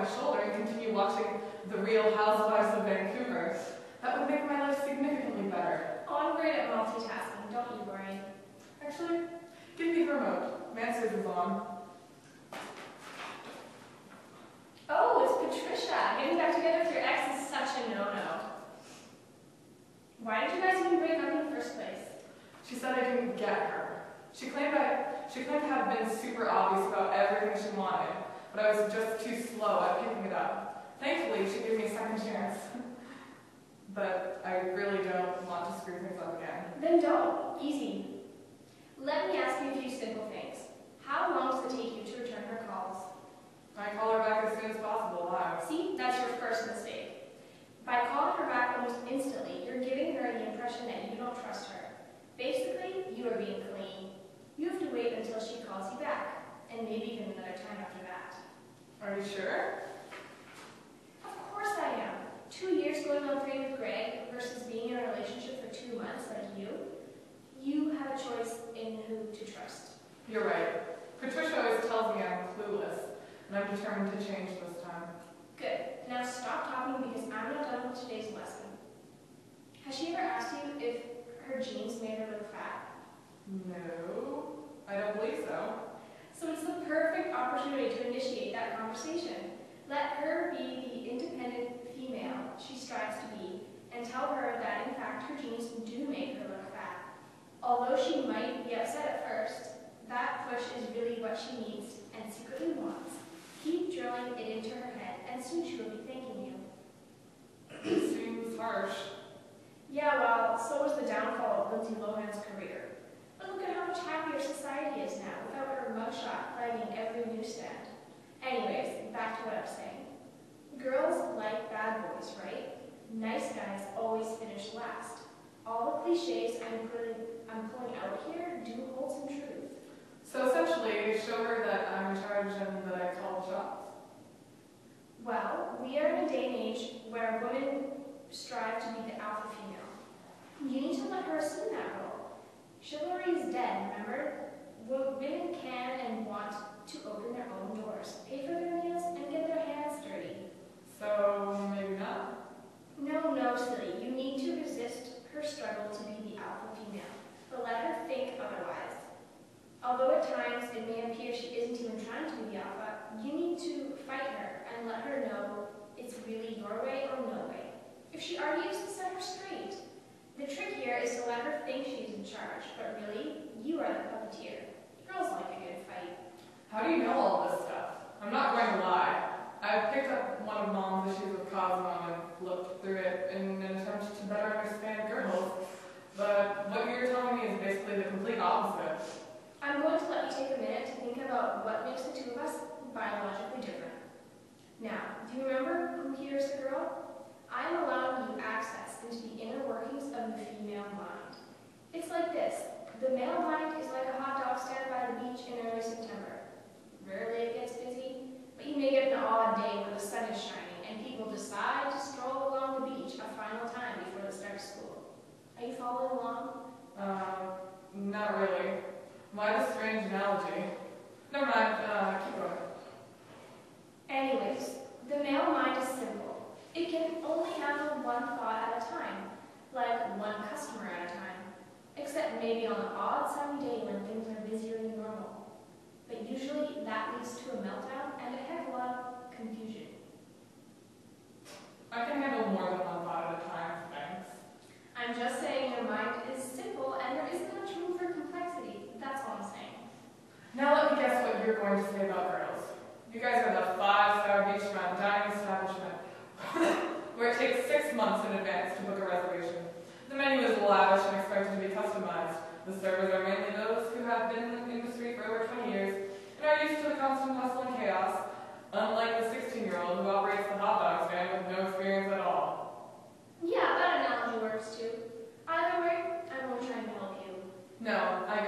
my shoulder and continue watching The Real Housewives of Vancouver. That would make my life significantly better. Oh, I'm great at multitasking, don't you worry. Actually, give me the remote. Mansers is on. Oh, it's Patricia. Getting back together with your ex is such a no-no. Why did you guys even break up in the first place? She said I didn't get her. She claimed to have been super obvious about everything she wanted, but I was just too slow at picking it up. Thankfully, she gave me a second chance. But I really don't want to screw things up again. Then don't. Easy. Let me ask you a few simple things. How long does it take you to return her calls? I call her back as soon as possible. Why? See, that's your first mistake. By calling her back almost instantly, you're giving her the impression that you don't trust her. Basically, you are being clean. You have to wait until she calls you back, and maybe even another time after that. Are you sure? Of course I am. 2 years going on 3 with Greg versus being in a relationship for 2 months like you. You have a choice in who to trust. You're right. Patricia always tells me I'm clueless, and I'm determined to change this time. Good. Now stop talking because I'm not done with today's lesson. Has she ever asked you if her jeans made her look fat? No, I don't believe so. So it's the perfect opportunity to initiate that conversation. Let her be the independent female she strives to be, and tell her that in fact her jeans do make her look fat. Although she might be upset at first, that push is really what she needs and secretly wants. Keep drilling it into her head, and soon she will be thanking you. It seems harsh. Yeah, well, so was the downfall of Lindsay Lohan's career. But look at how much happier society is now without her mugshot flagging every newsstand. Anyways, back to what I was saying. Girls like bad boys, right? Nice guys always finish last. All the cliches I'm pulling out here do hold some truth. So essentially, show her that I'm in charge and that I call the shots. Well, we are in a day and age where women strive to be the alpha female. You need to let her assume that role. Chivalry is dead, remember? Women can and want to open their own doors, pay for their meals, and get their hands dirty. So, maybe not? No, silly. You need to resist her struggle to be the alpha female, but let her think otherwise. Although at times it may appear she isn't even trying to be the alpha, you need to fight her and let her know it's really your way or no way. If she argues, set her straight. The trick here is to let her think she's in charge, but really, you are the puppeteer. Girls like a good fight. How do you know all this stuff? I'm not going to lie. I've picked up one of Mom's issues with Cosmo and looked through it in an attempt to better understand girls, but what you're telling me is basically the complete opposite. I'm going to let you take a minute to think about what makes the two of us biologically different. Now, do you remember who hears the girl? I am allowing you access into the inner workings of the female mind. It's like this. The male mind is like a hot dog stand by the beach in early September. Rarely it gets busy, but you may get an odd day where the sun is shining and people decide to stroll along the beach a final time before the start of school. Are you following along? Not really. Why the strange analogy? Never mind, keep going. Anyways, the male mind is simple. It can only handle one thought at a time, like one customer at a time, except maybe on an odd sunny day when things are busier than normal. But usually that leads to a meltdown and a heck of a lot of confusion. I can handle more than one thought at a time, thanks. I'm just saying your mind is simple and there isn't much room for complexity. That's all I'm saying. Now let me guess what you're going to say about girls. You guys are the 5-star beachfront dining establishment where it takes 6 months in advance to book a reservation. The menu is lavish and expected to be customized. The servers are mainly those who have been in the industry for over 20 years and are used to the constant hustle and chaos, unlike the 16-year-old who operates the hot dog stand with no experience at all. Yeah, that analogy works too. Either way, I'm only trying to help you. No, I